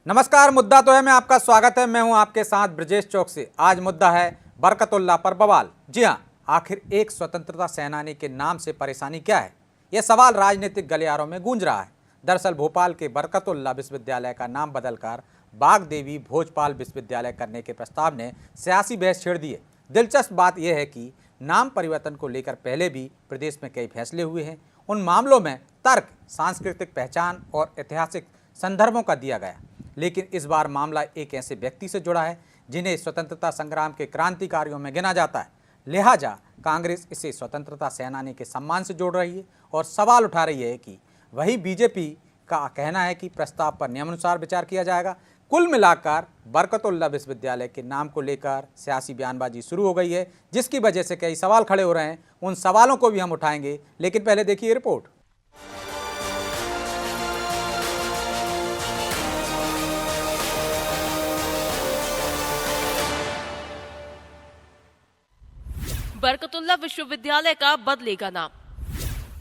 नमस्कार। मुद्दा तो है मैं आपका स्वागत है। मैं हूं आपके साथ ब्रजेश चौक से। आज मुद्दा है बरकतुल्लाह पर बवाल। जी हां, आखिर एक स्वतंत्रता सेनानी के नाम से परेशानी क्या है, यह सवाल राजनीतिक गलियारों में गूंज रहा है। दरअसल भोपाल के बरकतुल्लाह विश्वविद्यालय का नाम बदलकर बागदेवी भोजपाल विश्वविद्यालय करने के प्रस्ताव ने सियासी बहस छेड़ दी है। दिलचस्प बात यह है कि नाम परिवर्तन को लेकर पहले भी प्रदेश में कई फैसले हुए हैं। उन मामलों में तर्क सांस्कृतिक पहचान और ऐतिहासिक संदर्भों का दिया गया, लेकिन इस बार मामला एक ऐसे व्यक्ति से जुड़ा है जिन्हें स्वतंत्रता संग्राम के क्रांतिकारियों में गिना जाता है। लिहाजा कांग्रेस इसे स्वतंत्रता सेनानी के सम्मान से जोड़ रही है और सवाल उठा रही है कि वही बीजेपी का कहना है कि प्रस्ताव पर नियमानुसार विचार किया जाएगा। कुल मिलाकर बरकतुल्लाह विश्वविद्यालय के नाम को लेकर सियासी बयानबाजी शुरू हो गई है, जिसकी वजह से कई सवाल खड़े हो रहे हैं। उन सवालों को भी हम उठाएंगे, लेकिन पहले देखिए रिपोर्ट। बरकतुल्लाह विश्वविद्यालय का बदलेगा नाम,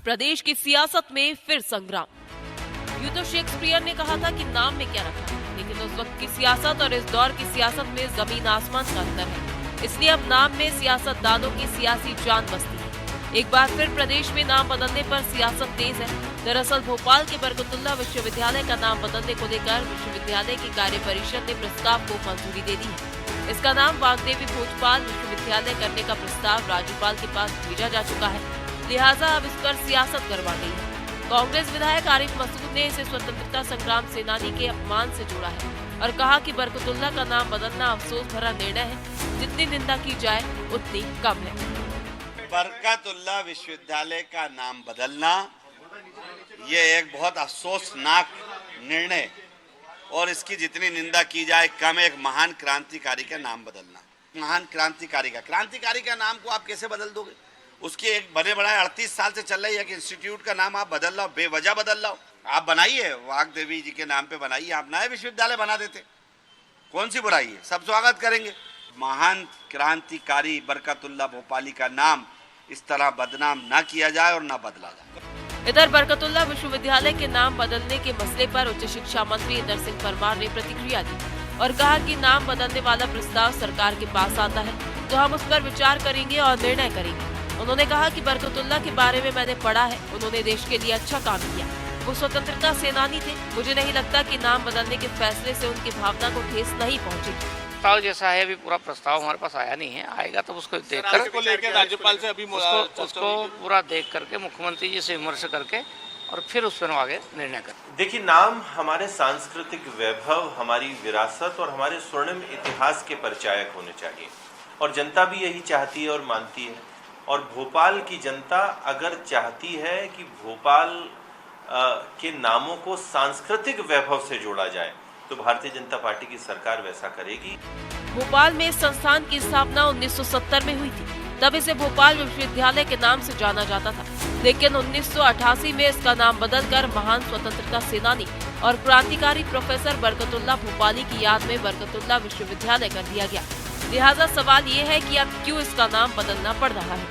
प्रदेश की सियासत में फिर संग्राम। यूं तो शेक्सपियर ने कहा था कि नाम में क्या रखा, लेकिन उस वक्त की सियासत और इस दौर की सियासत में जमीन आसमान का अंतर है। इसलिए अब नाम में सियासतदानों की सियासी जान बसती है। एक बार फिर प्रदेश में नाम बदलने पर सियासत तेज है। दरअसल भोपाल के बरकतुल्लाह विश्वविद्यालय का नाम बदलने को लेकर विश्वविद्यालय की कार्य परिषद ने प्रस्ताव को मंजूरी दे दी है। इसका नाम बागदेवी भोजपाल विश्वविद्यालय करने का प्रस्ताव राज्यपाल के पास भेजा जा चुका है। लिहाजा अब इस पर सियासत करवा गई है। कांग्रेस विधायक आरिफ मसूद ने इसे स्वतंत्रता संग्राम सेनानी के अपमान से जोड़ा है और कहा कि बरकतुल्लाह का नाम बदलना अफसोस भरा निर्णय है। जितनी निंदा की जाए उतनी कम है। बरकतुल्लाह विश्वविद्यालय का नाम बदलना ये एक बहुत अफसोसनाक निर्णय और इसकी जितनी निंदा की जाए कम है। एक महान क्रांतिकारी का नाम बदलना, महान क्रांतिकारी का नाम को आप कैसे बदल दोगे? उसकी एक बने बनाए 38 साल से चल रही है कि इंस्टीट्यूट का नाम आप बदल लो, बेवजह बदल लो। आप बनाइए, वागदेवी जी के नाम पे बनाइए, आप नए विश्वविद्यालय बना देते, कौन सी बुराई है? सब स्वागत करेंगे। महान क्रांतिकारी बरकतुल्लाह भोपाली का नाम इस तरह बदनाम ना किया जाए और ना बदला जाए। इधर बरकतुल्लाह विश्वविद्यालय के नाम बदलने के मसले पर उच्च शिक्षा मंत्री इंदर सिंह परमार ने प्रतिक्रिया दी और कहा कि नाम बदलने वाला प्रस्ताव सरकार के पास आता है तो हम उस पर विचार करेंगे और निर्णय करेंगे। उन्होंने कहा कि बरकतुल्लाह के बारे में मैंने पढ़ा है, उन्होंने देश के लिए अच्छा काम किया, वो स्वतंत्रता सेनानी थे। मुझे नहीं लगता कि नाम बदलने के फैसले से उनकी भावना को ठेस नहीं पहुंचेगी। प्रस्ताव जैसा है, अभी पूरा प्रस्ताव हमारे पास आया नहीं है, आएगा तब उसको देखकर को लेकर राज्यपाल से अभी उसको पूरा देख करके मुख्यमंत्री जी से विमर्श करके और फिर उस पर आगे निर्णय कर। देखिए, नाम हमारे सांस्कृतिक वैभव, हमारी विरासत और हमारे स्वर्णिम इतिहास के परिचायक होने चाहिए और जनता भी यही चाहती है और मानती है। और भोपाल की जनता अगर चाहती है कि भोपाल के नामों को सांस्कृतिक वैभव से जोड़ा जाए तो भारतीय जनता पार्टी की सरकार वैसा करेगी। भोपाल में इस संस्थान की स्थापना 1970 में हुई थी। तब इसे भोपाल विश्वविद्यालय के नाम से जाना जाता था, लेकिन 1988 में इसका नाम बदलकर महान स्वतंत्रता सेनानी और क्रांतिकारी प्रोफेसर बरकतुल्लाह भोपाली की याद में बरकतुल्लाह विश्वविद्यालय कर दिया गया। लिहाजा सवाल ये है कि अब क्यों इसका नाम बदलना पड़ रहा है।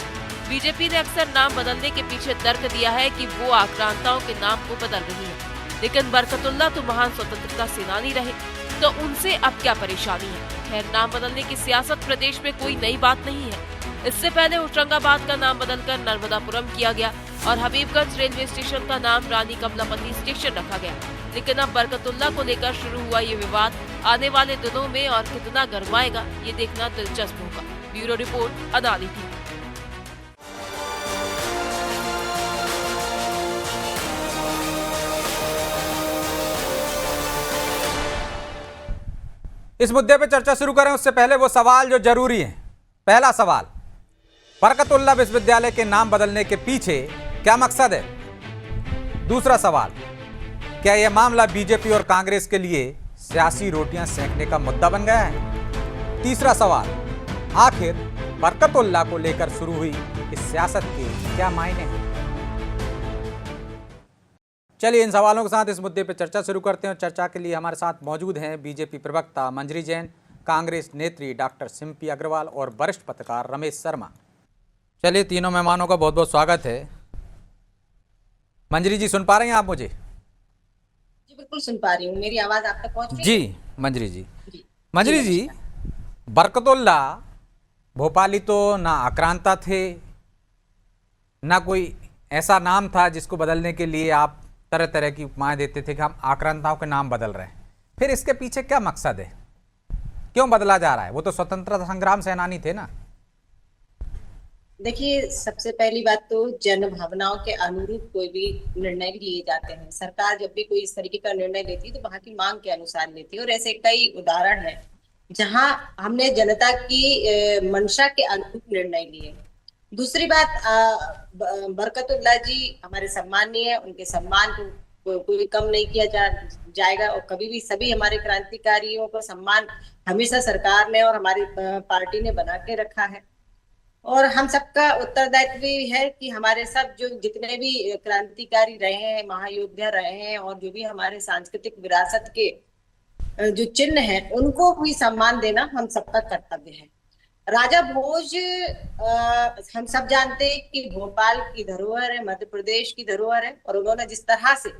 बीजेपी ने अक्सर नाम बदलने के पीछे तर्क दिया है कि वो आक्रांताओं के नाम को बदल रही है, लेकिन बरकतुल्लाह तो महान स्वतंत्रता सेनानी रहे, तो उनसे अब क्या परेशानी है। खैर, नाम बदलने की सियासत प्रदेश में कोई नई बात नहीं है। इससे पहले होशंगाबाद का नाम बदलकर नर्मदापुरम किया गया और हबीबगंज रेलवे स्टेशन का नाम रानी कमलापति स्टेशन रखा गया। लेकिन अब बरकतुल्लाह को लेकर शुरू हुआ ये विवाद आने वाले दिनों में और कितना गरमाएगा, ये देखना दिलचस्प होगा। Bureau report, Adani TV. इस मुद्दे पर चर्चा शुरू करें उससे पहले वो सवाल जो जरूरी हैं। पहला सवाल, बरकतुल्लाह विश्वविद्यालय के नाम बदलने के पीछे क्या मकसद है? दूसरा सवाल, क्या यह मामला बीजेपी और कांग्रेस के लिए सियासी रोटियां सेंकने का मुद्दा बन गया है? तीसरा सवाल, आखिर बरकतुल्लाह को लेकर शुरू हुई इस सियासत के क्या मायने हैं? चलिए इन सवालों के साथ इस मुद्दे पर चर्चा शुरू करते हैं। चर्चा के लिए हमारे साथ मौजूद हैं बीजेपी प्रवक्ता मंजरी जैन, कांग्रेस नेत्री डॉक्टर सिम्पी अग्रवाल और वरिष्ठ पत्रकार रमेश शर्मा। चलिए तीनों मेहमानों का बहुत बहुत स्वागत है। मंजरी जी, सुन पा रहे हैं आप मुझे? जी बिल्कुल सुन पा रही हूँ, मेरी आवाज आप तक पहुंच रही है? जी मंजरी जी। जी मंजरी जी, जी, बरकतुल्ला भोपाली तो ना आक्रांता थे, ना कोई ऐसा नाम था जिसको बदलने के लिए आप तरह तरह की उपमाएं देते थे कि हम आक्रांताओं के नाम बदल रहे हैं। फिर इसके पीछे क्या मकसद है, क्यों बदला जा रहा है? वो तो स्वतंत्रता संग्राम सेनानी थे ना। देखिए, सबसे पहली बात तो जन भावनाओं के अनुरूप कोई भी निर्णय लिए जाते हैं। सरकार जब भी कोई इस तरीके का निर्णय लेती है तो वहां की मांग के अनुसार लेती है, और ऐसे कई उदाहरण हैं जहां हमने जनता की मंशा के अनुरूप निर्णय लिए। दूसरी बात, बरकतुल्ला जी हमारे सम्माननीय है, उनके सम्मान को कोई कम नहीं किया जाएगा, और कभी भी सभी हमारे क्रांतिकारियों का सम्मान हमेशा सरकार ने और हमारी पार्टी ने बना के रखा है। और हम सबका उत्तरदायित्व भी है कि हमारे सब जो जितने भी क्रांतिकारी रहे हैं, महायोद्धा रहे हैं, और जो भी हमारे सांस्कृतिक विरासत के जो चिन्ह हैं, उनको भी सम्मान देना हम सबका कर्तव्य है। राजा भोज, हम सब जानते हैं कि भोपाल की धरोहर है, मध्य प्रदेश की धरोहर है, और उन्होंने जिस तरह से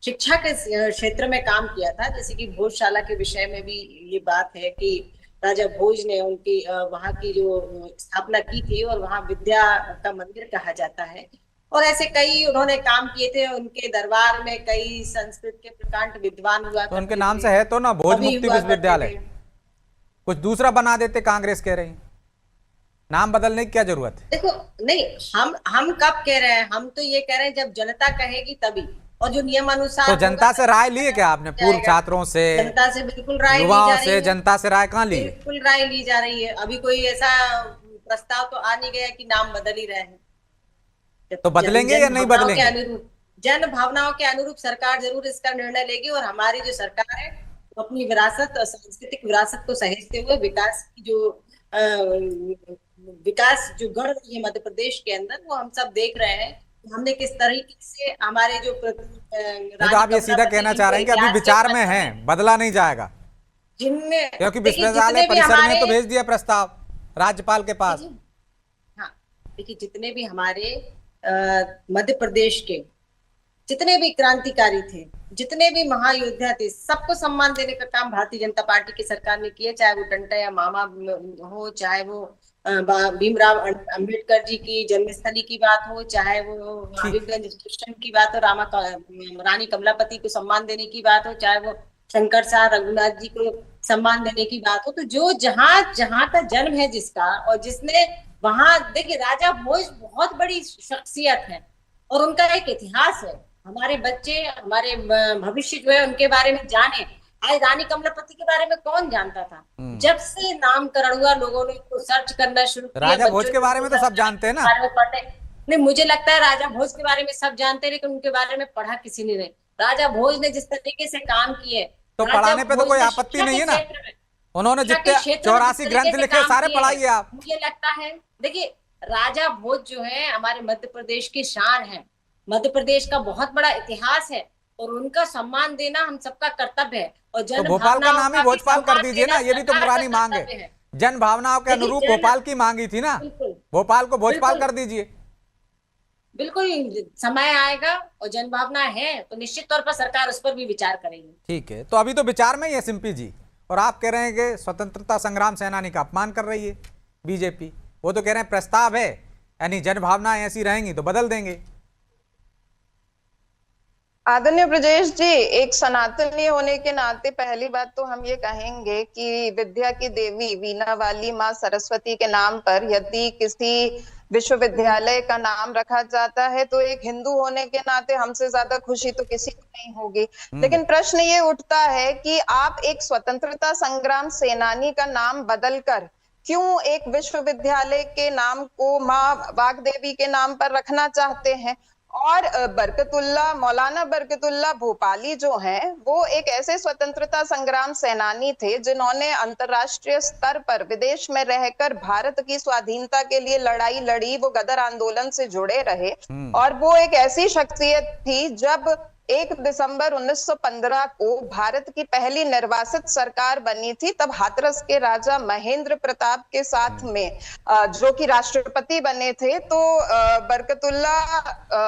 शिक्षा के क्षेत्र में काम किया था, जैसे कि भोजशाला के विषय में भी ये बात है कि राजा भोज ने उनकी वहां की जो स्थापना की थी, और वहां विद्या का मंदिर कहा जाता है, और ऐसे कई उन्होंने काम किए थे। उनके दरबार में कई संस्कृत के प्रकांड विद्वान हुआ तो उनके नाम से है तो ना भोज मुक्ति विश्वविद्यालय, कुछ दूसरा बना देते, कांग्रेस कह रही। नाम बदलने की क्या जरूरत है? देखो, नहीं, हम कब कह रहे हैं, हम तो ये कह रहे हैं जब जनता कहेगी तभी, और जो नियमानुसार। तो जनता से राय लिए क्या आपने? पूर्व छात्रों से, जनता से बिल्कुल राय ली युवाओं जा रही से, है। जनता से राय कहाँ ली? बिल्कुल राय ली जा रही है। अभी कोई ऐसा प्रस्ताव तो आ नहीं गया कि नाम बदल ही रहे हैं। तो बदलेंगे या नहीं बदलेंगे? जन भावनाओं के अनुरूप सरकार जरूर इसका निर्णय लेगी, और हमारी जो सरकार है वो अपनी विरासत और सांस्कृतिक विरासत को सहेजते हुए विकास की विकास जो गढ़ रही है मध्य प्रदेश के अंदर, वो हम सब देख रहे हैं। हमने किस तरीके से हमारे जो तो आप ये सीधा कहना चाह रहे हैं कि अभी विचार में है, बदला नहीं जाएगा? जिनमें क्योंकि विश्वविद्यालय परिसर में तो भेज दिया प्रस्ताव राज्यपाल के पास। हाँ, देखिए, जितने भी हमारे मध्य प्रदेश के जितने भी क्रांतिकारी थे, जितने भी महायोद्धा थे, सबको सम्मान देने का काम भारतीय जनता पार्टी की सरकार ने किया। चाहे वो टंटा या मामा हो, चाहे वो भीमराव अंबेडकर जी की जन्मस्थली की बात हो, चाहे वो महावीरगंज स्टेशन की बात हो, रानी कमलापति को सम्मान देने की बात हो, चाहे वो शंकर शाह रघुनाथ जी को सम्मान देने की बात हो। तो जो जहां का जन्म है जिसका, और जिसने वहां, देखिए, राजा भोज बहुत बड़ी शख्सियत है और उनका एक इतिहास है। हमारे बच्चे, हमारे भविष्य जो है उनके बारे में जाने। आज रानी कमलापति के बारे में कौन जानता था? जब से नामकरण हुआ, लोगों ने उसको सर्च करना शुरू किया। राजा भोज के बारे में तो सब जानते हैं ना। नहीं, मुझे लगता है राजा भोज के बारे में सब जानते हैं, लेकिन उनके बारे में पढ़ा किसी ने नहीं। राजा भोज ने जिस तरीके से काम किए, तो पढ़ाने पे तो कोई आपत्ति नहीं है ना। उन्होंने जितने 84 ग्रंथ लिखे सारे पढ़ाइए आप। मुझे लगता है, देखिए, राजा भोज जो है हमारे मध्य प्रदेश की शान है, मध्य प्रदेश का बहुत बड़ा इतिहास है, और उनका सम्मान देना हम सबका कर्तव्य है। और तो भोपाल का नाम ही भोजपाल कर दीजिए ना, ये भी तो पुरानी मांग है। जन भावनाओं के अनुरूप भोपाल की मांगी थी ना, भोपाल को भोजपाल कर दीजिए। बिल्कुल, समय आएगा और जन भावना है तो निश्चित तौर पर सरकार उस पर भी विचार करेगी। ठीक है, तो अभी तो विचार में ही है सिंपी जी, और आप कह रहे हैं कि स्वतंत्रता संग्राम सेनानी का अपमान कर रही है बीजेपी। वो तो कह रहे हैं प्रस्ताव है, यानी जन भावनाएं ऐसी रहेंगी तो बदल देंगे। आदरणीय ब्रजेश जी, एक सनातनी होने के नाते पहली बात तो हम ये कहेंगे कि विद्या की देवी वीणा वाली माँ सरस्वती के नाम पर यदि किसी विश्वविद्यालय का नाम रखा जाता है तो एक हिंदू होने के नाते हमसे ज्यादा खुशी तो किसी को नहीं होगी। लेकिन प्रश्न ये उठता है कि आप एक स्वतंत्रता संग्राम सेनानी का नाम बदलकर क्यों एक विश्वविद्यालय के नाम को माँ वाग्देवी के नाम पर रखना चाहते हैं? और बरकतुल्ला, मौलाना बरकतुल्ला भोपाली जो हैं, वो एक ऐसे स्वतंत्रता संग्राम सेनानी थे जिन्होंने अंतरराष्ट्रीय स्तर पर विदेश में रहकर भारत की स्वाधीनता के लिए लड़ाई लड़ी। वो गदर आंदोलन से जुड़े रहे, और वो एक ऐसी शख्सियत थी जब 1 दिसंबर 1915 को भारत की पहली निर्वासित सरकार बनी थी, तब हाथरस के राजा महेंद्र प्रताप के साथ में जो कि राष्ट्रपति बने थे, तो बरकतुल्ला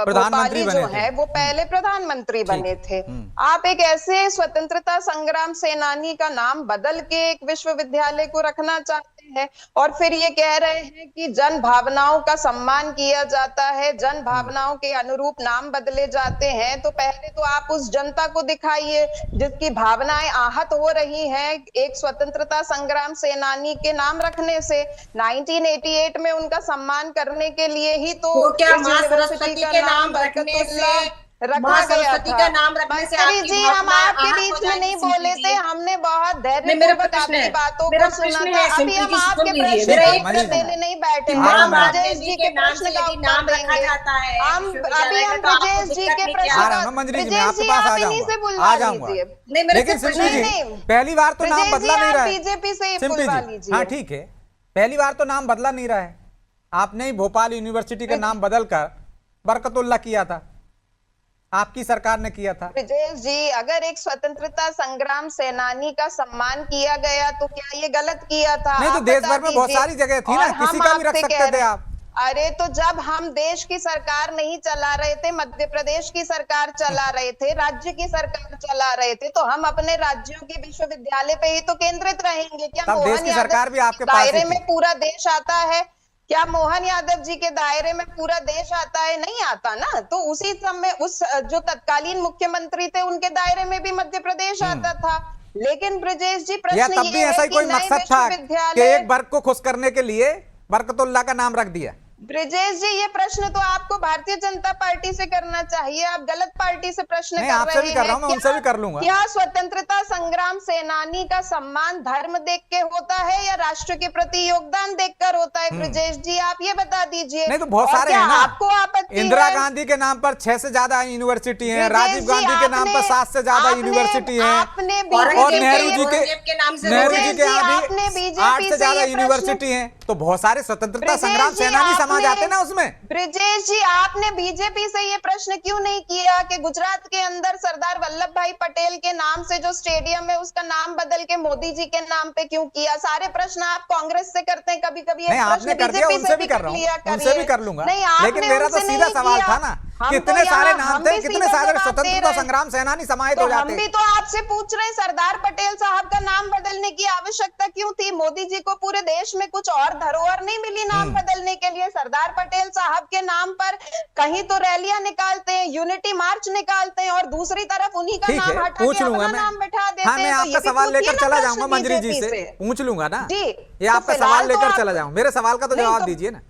भोपाली जो है वो पहले प्रधानमंत्री बने थे। आप एक ऐसे स्वतंत्रता संग्राम सेनानी का नाम बदल के एक विश्वविद्यालय को रखना चाहते हैं और फिर ये कह रहे हैं कि जन भावनाओं का सम्मान किया जाता है, जन भावनाओं के अनुरूप नाम बदले जाते हैं। तो पहले तो आप उस जनता को दिखाइए जिसकी भावनाएं आहत हो रही हैं एक स्वतंत्रता संग्राम सेनानी के नाम रखने से। 1988 में उनका सम्मान करने के लिए ही तो क्या मां सरस्वती के नाम रखने से रखा गया था। का नाम रखने से मंत्री जी, हम आपके बीच में नहीं बोले थे, हमने बहुत धैर्यपूर्वक आपकी बातों को सुना था। अभी हम आपके प्रश्न का उत्तर देने नहीं बैठे हैं, ब्रजेश जी के प्रश्न का उत्तर देंगे। हम अभी हम ब्रजेश जी के प्रश्न, ब्रजेश जी आप इन्हीं से बुलवा लीजिए। लेकिन सिंपी जी, पहली बार तो नाम बदला नहीं रहा है। बीजेपी से ही बुलवा लीजिए। हाँ ठीक है, पहली बार तो नाम बदला नहीं रहा है। आपने ही भोपाल यूनिवर्सिटी का नाम बदलकर बरकतुल्ला किया था, आपकी सरकार ने किया था। ब्रजेश जी, अगर एक स्वतंत्रता संग्राम सेनानी का सम्मान किया गया तो क्या ये गलत किया था? नहीं तो देश भर में बहुत सारी जगह थी ना, किसी का भी रख सकते थे आप। अरे तो जब हम देश की सरकार नहीं चला रहे थे, मध्य प्रदेश की सरकार चला रहे थे, राज्य की सरकार चला रहे थे, तो हम अपने राज्यों के विश्वविद्यालय पे ही तो केंद्रित रहेंगे। क्या देश की सरकार भी आपके दायरे में पूरा देश आता है? क्या मोहन यादव जी के दायरे में पूरा देश आता है? नहीं आता ना। तो उसी समय उस जो तत्कालीन मुख्यमंत्री थे उनके दायरे में भी मध्य प्रदेश आता था। लेकिन ब्रजेश जी प्रश्न तब भी ऐसा ही कोई मकसद था कि एक वर्ग को खुश करने के लिए बरकतुल्ला का नाम रख दिया? ब्रजेश जी, ये प्रश्न तो आपको भारतीय जनता पार्टी से करना चाहिए, आप गलत पार्टी से प्रश्न कर रहे हैं। आपसे भी कर रहा हूं, मैं उनसे भी कर लूंगा। क्या स्वतंत्रता संग्राम सेनानी का सम्मान धर्म देख के होता है या राष्ट्र के प्रति योगदान देखकर होता है? ब्रजेश जी आप ये बता दीजिए। नहीं तो बहुत सारे हैं ना, आपको आपत्ति? इंदिरा गांधी के नाम पर 6 से ज्यादा यूनिवर्सिटी है, राजीव गांधी के नाम पर 7 से ज्यादा यूनिवर्सिटी है, और नेहरू जी के यहाँ भी 8 से ज्यादा यूनिवर्सिटी है। तो बहुत सारे स्वतंत्रता संग्राम सेनानी समाज आते ना उसमें। ब्रजेश जी, आपने बीजेपी से ये प्रश्न क्यों नहीं किया कि गुजरात के अंदर सरदार वल्लभ भाई पटेल के नाम से जो स्टेडियम है उसका नाम बदल के मोदी जी के नाम पे क्यों किया? सारे प्रश्न आप कांग्रेस से करते हैं, कभी कभी आपने कर दिया, उनसे भी कर रहा हूं, उनसे भी कर लूंगा। लेकिन मेरा तो सीधा सवाल था ना, कितने सारे नाम थे, कितने सारे स्वतंत्रता संग्राम सेनानी समाहित हो जाते। हम भी तो आपसे पूछ रहे हैं, सरदार पटेल साहब का नाम बदलने की आवश्यकता क्यों थी? मोदी जी को पूरे देश में कुछ और धरोहर नहीं मिली नाम बदलने के लिए? सरदार पटेल साहब के नाम पर कहीं तो रैलियां निकालते हैं, यूनिटी मार्च निकालते हैं, और दूसरी तरफ उन्हीं का नाम हटा के अपना नाम बैठा देते हैं। हाँ, मैं आपका सवाल लेकर चला जाऊंगा, मंजरी जी से पूछ लूंगा ना जी, ये आपका सवाल लेकर चला जाऊंगा। मेरे सवाल का तो जवाब दीजिए ना।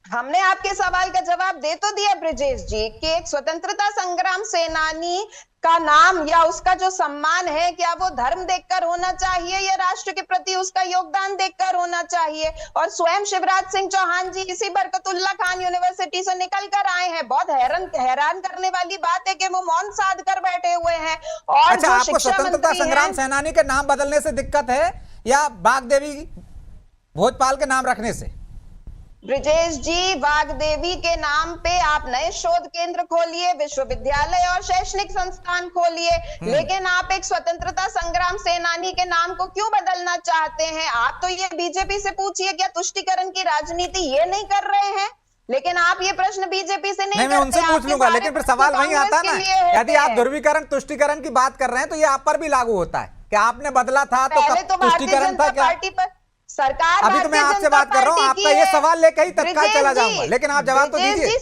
हमने आपके सवाल का जवाब दे तो दिया ब्रजेश जी कि एक स्वतंत्रता संग्राम सेनानी का नाम या उसका जो सम्मान है, क्या वो धर्म देखकर होना चाहिए या राष्ट्र के प्रति उसका योगदान देखकर होना चाहिए? और स्वयं शिवराज सिंह चौहान जी इसी बरकतुल्ला खान यूनिवर्सिटी से निकल कर आए हैं। बहुत हैरान करने वाली बात है कि वो मौन साध कर बैठे हुए हैं। और अच्छा, आपको स्वतंत्रता संग्राम सेनानी के नाम बदलने से दिक्कत है या वाग्देवी भोजपाल के नाम रखने से? ब्रजेश जी, वाग्देवी के नाम पे आप नए शोध केंद्र खोलिए, विश्वविद्यालय और शैक्षणिक संस्थान खोलिए, लेकिन आप एक स्वतंत्रता संग्राम सेनानी के नाम को क्यों बदलना चाहते हैं? आप तो ये बीजेपी से पूछिए, क्या तुष्टीकरण की राजनीति ये नहीं कर रहे हैं? लेकिन आप ये प्रश्न बीजेपी से नहीं, मैं उनसे पूछ लूंगा, लेकिन फिर सवाल वही आता ना, यदि आप ध्रुवीकरण तुष्टीकरण की बात कर रहे हैं तो ये आप पर भी लागू होता है। क्या आपने बदला था तो तुष्टीकरण था क्या? पार्टी पर सरकार, अभी तो मैं आपसे बात कर रहा हूँ, आपका ये सवाल लेकर ही तत्काल चला जाऊंगा, लेकिन आप जवाब तो दीजिए।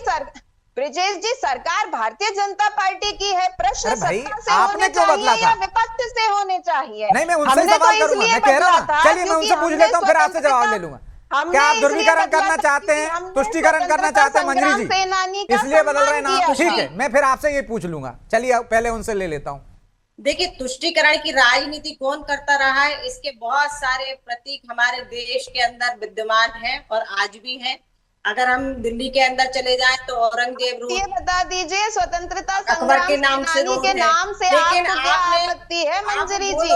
ब्रजेश जी, सरकार भारतीय जनता पार्टी की है, प्रश्न सत्ता से आपने क्यों बदला था? विपक्ष से होने चाहिए। नहीं, मैं उनसे सवाल करूंगा, मैं कह रहा हूँ, चलिए मैं उनसे पूछ लेता हूँ, फिर आपसे जवाब ले लूंगा। क्या आप ध्रुवीकरण करना चाहते हैं, तुष्टीकरण करना चाहते हैं मंजरी जी, इसलिए बदल रहे नाम? ठीक है, मैं फिर आपसे ये पूछ लूंगा। चलिए पहले उनसे ले लेता हूँ। देखिए, तुष्टीकरण की राजनीति कौन करता रहा है, इसके बहुत सारे प्रतीक हमारे देश के अंदर विद्यमान हैं और आज भी हैं। अगर हम दिल्ली के अंदर चले जाएं तो औरंगजेब रोड, ये बता दीजिए, स्वतंत्रता अकबर के नाम से आपको क्या आपत्ति है मंजरी जी?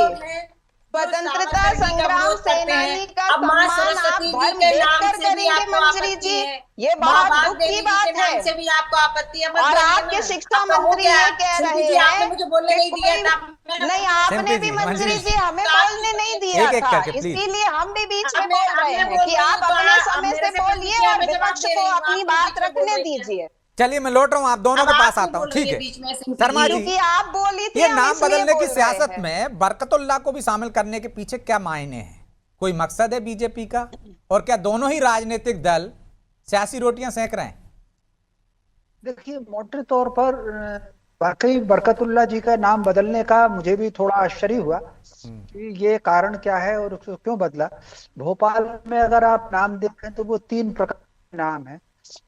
स्वतंत्रता संग्राम सेनानी का अब माँ सम्मान आप सरस्वती जी धर्म के नाम देखकर से भी करेंगे आपको मंजरी आपत्ति जी, है, ये माँ बहुत बाग दुख देवी की जी बात के नाम है। से भी आपको आपत्ति है, मत और बोलिए आपके ना। शिक्षा अब हो मंत्री गया, ये कह सिंपी रहे जी, आपने हैं मुझे बोलने कि नहीं दिया कोई था। नहीं, आपने सिंपी भी जी, मंजरी जी हमें आप- बोलने नहीं दिया एक-एक था, करके, प्लीज। इसीलिए हम भी बीच में अब मैं- बोल अब रहे मैं हैं बोल कि रही आप हूँ, तो अपने आप समय मेरे से से पूछ बोलिए लीजिए, और मैं जवाब विपक्ष दे को रही हूँ, अपनी आपने बात बीच में बोल रखने रही हैं। दीजिए, चलिए मैं लौट रहा हूँ, आप दोनों अब के पास आप आता हूँ, बोल रही ठीक है है। बीच में, सिंपी शर्मा जी। जी, क्योंकि आप बोली थी ये हम नाम इसलिए बदलने की बोल रहे सियासत हैं। में बरकतुल्लाह को भी शामिल करने के पीछे क्या मायने हैं? कोई मकसद है बीजेपी का? और क्या दोनों ही राजनीतिक दल सियासी रोटियां सेक रहे हैं? देखिए, मोटे तौर पर वाकई बरकतुल्लाह जी का नाम बदलने का मुझे भी थोड़ा आश्चर्य हुआ कि ये कारण क्या है और उसको क्यों बदला। भोपाल में अगर आप नाम देखें तो वो 3 प्रकार के नाम है।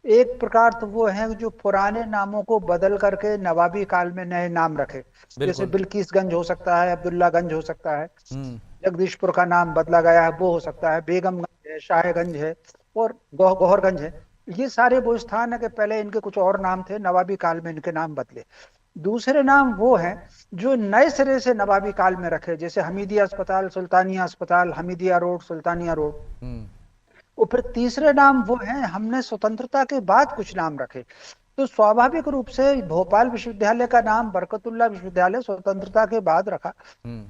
एक प्रकार तो वो है जो पुराने नामों को बदल करके नवाबी काल में नए नाम रखे, जैसे बिल्कुल। बिल्किसगंज हो सकता है, अब्दुल्लागंज हो सकता है, हम्म, जगदीशपुर का नाम बदला गया है वो हो सकता है, बेगमगंज है, शाहगंज है और गौहरगंज है। ये सारे वो स्थान है कि पहले इनके कुछ और नाम थे, नवाबी काल में इनके नाम बदले। दूसरे नाम वो हैं जो नए सिरे से नवाबी काल में रखे, जैसे हमीदिया अस्पताल, सुल्तानिया अस्पताल, हमीदिया रोड, सुल्तानिया रोड। हम्म, और फिर तीसरे नाम वो हैं हमने स्वतंत्रता के बाद कुछ नाम रखे। तो स्वाभाविक रूप से भोपाल विश्वविद्यालय का नाम बरकतुल्लाह विश्वविद्यालय स्वतंत्रता के बाद रखा।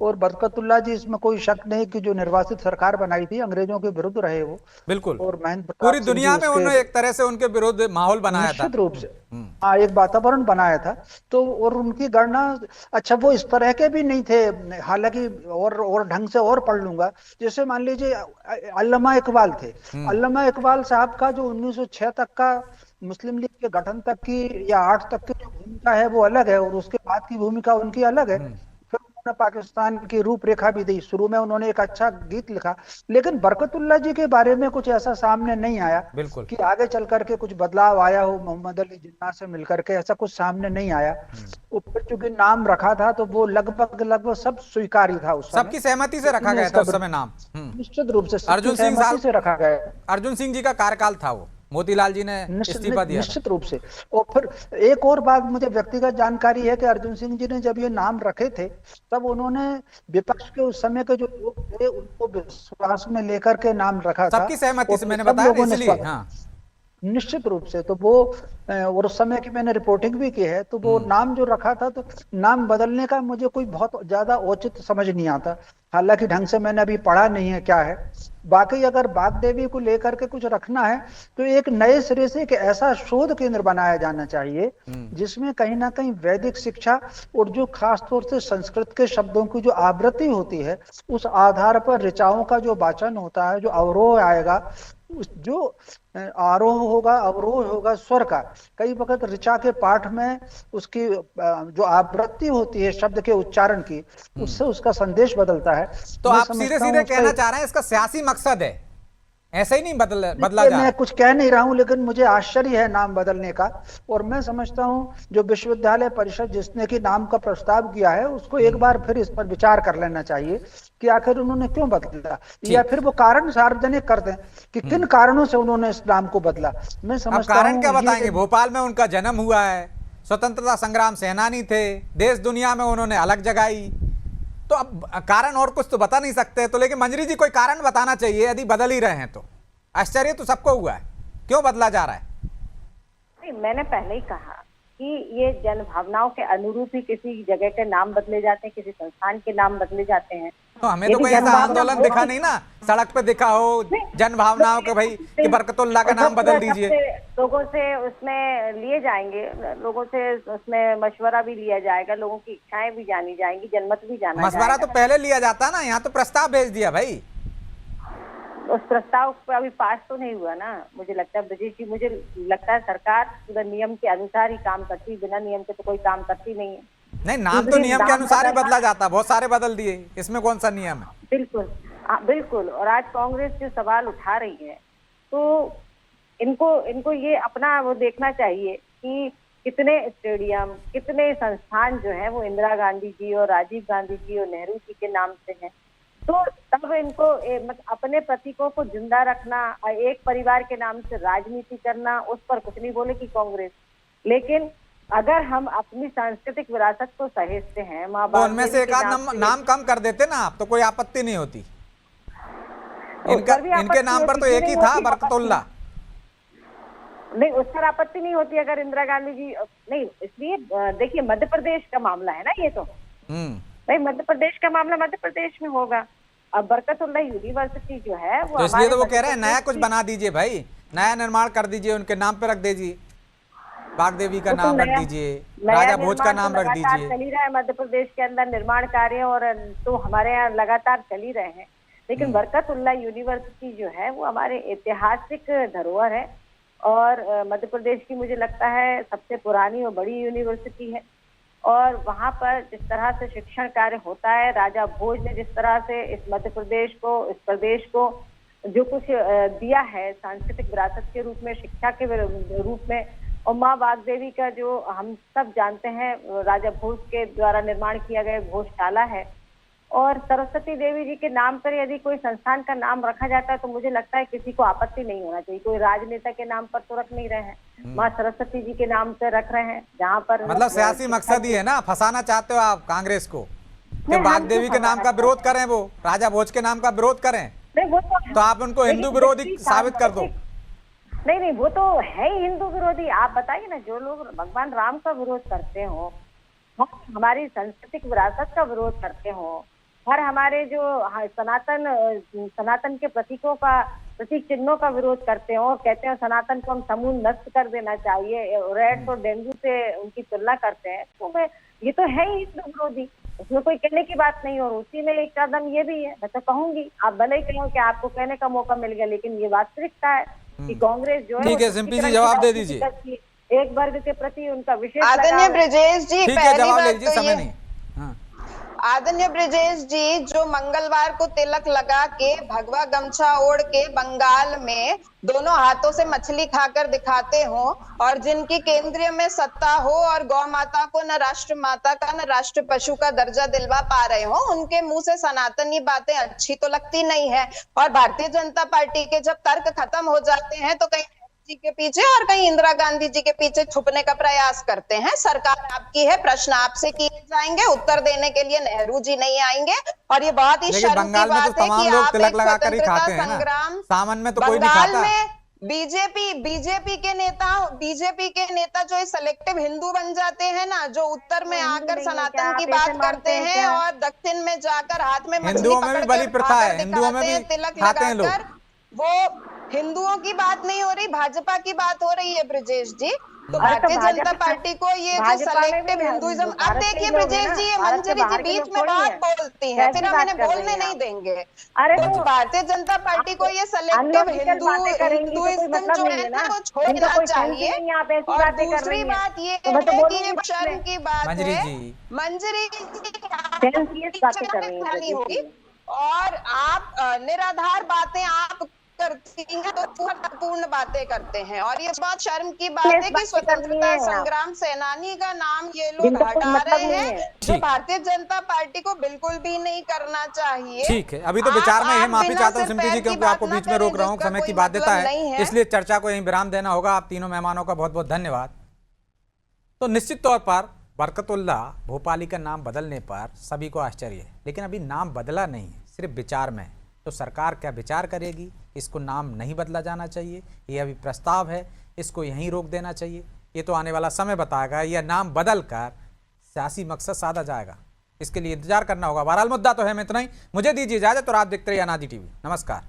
और बरकतुल्लाह जी, इसमें कोई शक नहीं कि जो निर्वाचित सरकार बनाई थी अंग्रेजों के विरुद्ध रहे वो, बिल्कुल। और महेंद्र प्रताप पूरी सिंह जी दुनिया में उसके उन्होंने एक तरह से उनके विरुद्ध माहौल बनाया था। निश्चित रूप से हाँ, एक वातावरण बनाया था। तो और उनकी गणना, अच्छा वो इस तरह के भी नहीं थे, हालांकि और ढंग से और पढ़ लूंगा। जैसे मान लीजिए अल्लामा इकबाल थे। अल्लामा इकबाल साहब का जो 1906 तक का मुस्लिम लीग के गठन तक की या 8 तक की जो भूमिका है वो अलग है, और उसके बाद की भूमिका उनकी अलग है। फिर उन्होंने पाकिस्तान की रूपरेखा भी दी। शुरू में उन्होंने एक अच्छा गीत लिखा, लेकिन बरकतुल्लाह जी के बारे में कुछ ऐसा सामने नहीं आया बिल्कुल। कि आगे चल करके कुछ बदलाव आया हो मोहम्मद अली जिन्ना से मिलकर के, ऐसा कुछ सामने नहीं आया। ऊपर चूंकि नाम रखा था तो वो लगभग सब स्वीकारी था उस समय, सबकी सहमति से रखा गया था उस समय नाम। निश्चित रूप से सबकी अर्जुन सिंह सहमति साहब से रखा गया। अर्जुन सिंह जी का कार्यकाल था वो, मोतीलाल जी ने इस्तीफा दिया था। निश्चित रूप से। और फिर एक और बात मुझे व्यक्तिगत जानकारी है कि अर्जुन सिंह जी ने जब ये नाम रखे थे तब उन्होंने विपक्ष के उस समय के जो लोग थे उनको विश्वास में लेकर के नाम रखा था। सबकी सहमति से और मैंने सब बताया लोगों ने इसलिए। हाँ, निश्चित रूप से। तो वो और उस समय की मैंने रिपोर्टिंग भी की है, तो वो नाम जो रखा था, तो नाम बदलने का मुझे कोई बहुत ज्यादा औचित्य समझ नहीं आता। हालांकि ढंग से मैंने अभी पढ़ा नहीं है क्या है। बाकी अगर बाग देवी को लेकर के कुछ रखना है तो एक नए सिरे से एक ऐसा शोध केंद्र बनाया जाना चाहिए जिसमें कहीं ना कहीं वैदिक शिक्षा और जो खास तौर से संस्कृत के शब्दों की जो आवृत्ति होती है उस आधार पर ऋचाओं का जो वाचन होता है, जो अवरोह आएगा, जो आरोह होगा अवरोह होगा स्वर का, कई वक्त ऋचा के पाठ में उसकी जो आवृत्ति होती है शब्द के उच्चारण की, उससे उसका संदेश बदलता है। तो मैं आप समझता सीधे हूं सीधे उसका कहना एक- चाह रहे हैं इसका सियासी मकसद है, ऐसा ही नहीं बदला जा मैं रहा। कुछ कह नहीं रहा हूं, लेकिन मुझे आश्चर्य है नाम बदलने का। और मैं समझता हूं जो विश्वविद्यालय परिषद जिसने की नाम का प्रस्ताव किया है उसको एक बार फिर इस पर विचार कर लेना चाहिए कि आखिर उन्होंने क्यों बदला, या फिर वो कारण सार्वजनिक कर दें कि किन कारणों से उन्होंने इस नाम को बदला। मैं अब समझता कारण क्या हूं बताएंगे? भोपाल में उनका जन्म हुआ है, स्वतंत्रता संग्राम सेनानी थे, देश दुनिया में उन्होंने अलग जगाई, तो अब कारण और कुछ तो बता नहीं सकते। तो लेकिन मंजरी जी कोई कारण बताना चाहिए, यदि बदल ही रहे हैं तो। आश्चर्य तो सबको हुआ है, क्यों बदला जा रहा है? नहीं, मैंने पहले ही कहा कि ये जन भावनाओं के अनुरूप ही किसी जगह के नाम बदले जाते हैं, किसी संस्थान के नाम बदले जाते हैं। तो हमें तो कोई ऐसा आंदोलन दिखा नहीं ना, सड़क पे दिखा हो जन भावनाओं के भाई कि बरकतुल्लाह का नाम बदल दीजिए। लोगों से उसमें लिए जाएंगे, लोगों से उसमें मशवरा भी लिया जाएगा, लोगों की इच्छाएं भी जानी जाएंगी, जनमत भी जाना मशवरा जाएगा। तो पहले लिया जाता ना, यहाँ तो प्रस्ताव भेज दिया भाई। उस प्रस्ताव पर अभी पास तो नहीं हुआ ना। मुझे लगता है ब्रजेश जी, मुझे लगता है सरकार पूरा नियम के अनुसार ही काम करती है, बिना नियम के तो कोई काम करती नहीं है। नहीं, नाम तो नियम के अनुसार ही बदला जाता, बहुत सारे बदल दिए, इसमें कौन सा नियम है? बिल्कुल, बिल्कुल। और आज कांग्रेस जो सवाल उठा रही है तो इनको ये अपना वो देखना चाहिए कि कितने स्टेडियम, कितने संस्थान जो है वो इंदिरा गांधी जी और राजीव गांधी जी और नेहरू जी के नाम से हैं। तो तब इनको अपने प्रतीकों को जिंदा रखना, एक परिवार के नाम से राजनीति करना, उस पर कुछ नहीं बोले कि कांग्रेस, लेकिन अगर हम अपनी सांस्कृतिक विरासत को सहेजते हैं, माँ तो बाप उनमें से एक आध नाम कम कर देते ना आप, तो कोई आपत्ति नहीं होती। इनके नाम पर तो एक ही था, बरकतुल्ला। नहीं, उस पर आपत्ति नहीं होती अगर इंदिरा गांधी जी नहीं। इसलिए देखिए, मध्य प्रदेश का मामला है ना ये तो, भाई मध्य प्रदेश का मामला मध्य प्रदेश में होगा। अब बरकतुल्ला यूनिवर्सिटी जो है वो, तो इसलिए तो वो कह रहे हैं नया कुछ बना दीजिए भाई, नया निर्माण कर दीजिए, उनके नाम पे रख दीजिए, बागदेवी का नाम रख दीजिए, राजा भोज का नाम रख दीजिए। चल ही रहा है मध्य प्रदेश के अंदर निर्माण कार्य, और तो हमारे यहाँ लगातार चल ही रहे हैं। लेकिन बरकतुल्ला यूनिवर्सिटी जो है वो हमारे ऐतिहासिक धरोहर है, और मध्य प्रदेश की मुझे लगता है सबसे पुरानी और बड़ी यूनिवर्सिटी है। और वहाँ पर जिस तरह से शिक्षण कार्य होता है, राजा भोज ने जिस तरह से इस मध्य प्रदेश को, इस प्रदेश को जो कुछ दिया है सांस्कृतिक विरासत के रूप में, शिक्षा के रूप में, और माँ बागदेवी का जो हम सब जानते हैं राजा भोज के द्वारा निर्माण किया गया भोजशाला है, और सरस्वती देवी जी के नाम पर यदि कोई संस्थान का नाम रखा जाता है तो मुझे लगता है किसी को आपत्ति नहीं होना चाहिए। कोई राजनेता के नाम पर तो रख नहीं रहे हैं, माँ सरस्वती जी के नाम पर रख रहे हैं, जहाँ पर मतलब सियासी मकसद ही है ना, फंसाना चाहते हो आप कांग्रेस को कि बागदेवी के नाम का विरोध करें, वो राजा भोज के नाम का विरोध करें, तो आप उनको हिंदू विरोधी साबित कर दो। नहीं, वो तो है ही हिंदू विरोधी। आप बताइए ना, जो लोग भगवान राम का विरोध करते हो, हमारी सांस्कृतिक विरासत का विरोध करते हो, और हमारे जो सनातन के प्रतीकों का, प्रतीक चिन्हों का विरोध करते हो, कहते हैं सनातन को हम समूल नष्ट कर देना चाहिए, रेड और डेंगू से उनकी तुलना करते हैं, तो ये तो है ही हिंदू विरोधी, उसमें कोई कहने की बात नहीं। और उसी में एक कदम ये भी है, मैं तो कहूंगी, आप भले ही कहो कि आपको कहने का मौका मिल गया, लेकिन ये वास्तविकता है कि कांग्रेस जो है, ठीक है, सिंपी जी जवाब दे दीजिए। एक वर्ग के प्रति उनका विशेष आदरणीय ब्रजेश जी, पहली बात तो ये, आदरणीय ब्रजेश जी, जो मंगलवार को तिलक लगा के, भगवा गमछा ओढ़ के बंगाल में दोनों हाथों से मछली खाकर दिखाते हो, और जिनकी केंद्रीय में सत्ता हो और गौ माता को न राष्ट्र माता का न राष्ट्र पशु का दर्जा दिलवा पा रहे हो, उनके मुंह से सनातनी बातें अच्छी तो लगती नहीं है। और भारतीय जनता पार्टी के जब तर्क खत्म हो जाते हैं तो कहीं जी के पीछे और कहीं इंदिरा गांधी जी के पीछे छुपने का प्रयास करते हैं। सरकार आपकी है, प्रश्न आपसे किए जाएंगे, उत्तर देने के लिए नेहरू जी नहीं आएंगे। और ये बहुत ही शर्म की बात है कि आप एक स्वतंत्रता संग्राम, सावन में तो कोई नहीं खाता। बीजेपी के नेता जो सेलेक्टिव हिंदू बन जाते हैं ना, जो उत्तर में आकर सनातन की बात करते हैं और दक्षिण में जाकर हाथ में हिंदुओं में भी बलि प्रथा है, हिंदुओं में भी खाते हैं लोग। वो हिंदुओं की बात नहीं हो रही, भाजपा की बात हो रही है ब्रजेश जी। तो भारतीय जनता पार्टी को ये जो सेलेक्टिव हिंदुइज्म, अब देखिए ब्रजेश जी, ये मंजरी जी बीच में बहुत बोलती हैं, फिर हम इन्हें बोलने नहीं देंगे। तो भारतीय जनता पार्टी को ये सेलेक्टिव हिंदुइज्म जो है ना, वो छोड़ना चाहिए। और दूसरी बात ये है कि ये शर्म की बात है, मंजरी जी होगी, और आप निराधार बातें आप करती हैं तो पूर्ण बातें करते हैं। और ये बहुत शर्म की बात है कि स्वतंत्रता संग्राम सेनानी का नाम ये लोग हटा रहे हैं, जो भारतीय जनता पार्टी को बिल्कुल भी नहीं करना चाहिए। ठीक है, अभी तो विचार में है, माफी चाहता हूँ सिंपी जी, क्योंकि आपको बीच में रोक रहा हूँ, समय की बाध्यता है, इसलिए चर्चा को यहीं विराम देना होगा। आप तीनों मेहमानों का बहुत बहुत धन्यवाद। तो निश्चित तौर पर बरकतुल्ला भोपाली का नाम बदलने पर सभी को आश्चर्य है, लेकिन अभी नाम बदला नहीं है, सिर्फ विचार में। तो सरकार क्या विचार करेगी, इसको नाम नहीं बदला जाना चाहिए, ये अभी प्रस्ताव है, इसको यहीं रोक देना चाहिए, ये तो आने वाला समय बताएगा, यह नाम बदल कर सियासी मकसद साधा जाएगा, इसके लिए इंतजार करना होगा। बहरहाल मुद्दा तो है, मैं इतना ही, मुझे दीजिए इजाजत और आप देखते रहिए अनादि टीवी। नमस्कार।